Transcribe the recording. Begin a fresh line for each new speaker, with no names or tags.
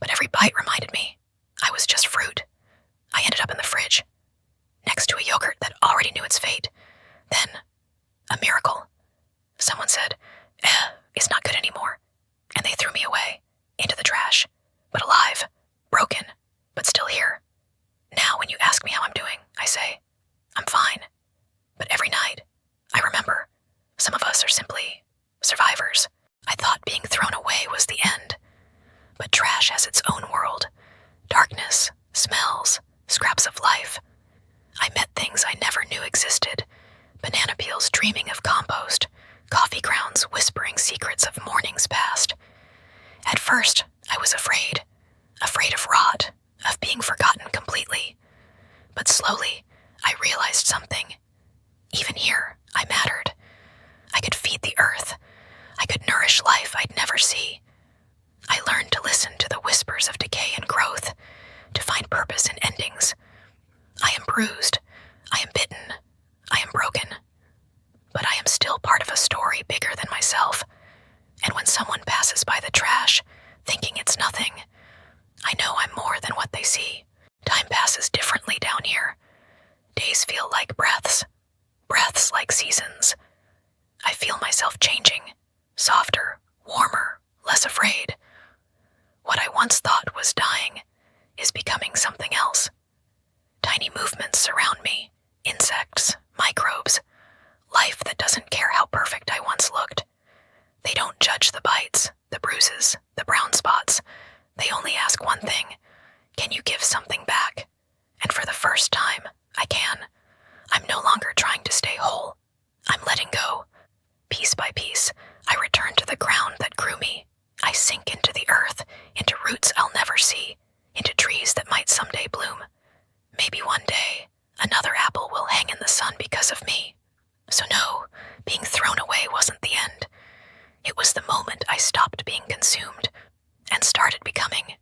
but every bite reminded me I was just fruit. I ended up in the fridge, next to a yogurt that already knew its fate. Then, a miracle. Someone said, it's not good anymore, and they threw me away, into the trash, but alive, broken, but still here. Now when you ask me how I'm doing, I say, I'm fine. But every night, I remember, some of us are simply survivors. I thought being thrown away was the end. But trash has its own world. Darkness, smells, scraps of life. I met things I never knew existed. Banana peels dreaming of compost. Coffee grounds whispering secrets of mornings past. At first, I was afraid. Afraid of rot, of being forgotten completely. But slowly, I realized something. Even here, I mattered. I could feed the earth. I could nourish life I'd never see. I learned to listen to the whispers of decay and growth, to find purpose in endings. I am bruised. I am bitten. I am broken. But I am still part of a story bigger than myself. And when someone passes by the trash, thinking it's nothing, I know I'm more than what they see. Time passes differently down here. Days feel like breaths like seasons. I feel myself changing, softer, warmer, less afraid. What I once thought was dying is becoming something else. Tiny movements surround me, insects, microbes, life that doesn't care how perfect I once looked. They don't judge the bites, the bruises, the brown spots. They only ask one thing: can you give something back? And for the first time, I can. I'm no longer trying to stay whole. I'm letting go. Piece by piece, I return to the ground that grew me. I sink into the earth, into roots I'll never see, into trees that might someday bloom. Maybe one day, another apple will hang in the sun because of me. So no, being thrown away wasn't the end. It was the moment I stopped being consumed and started becoming.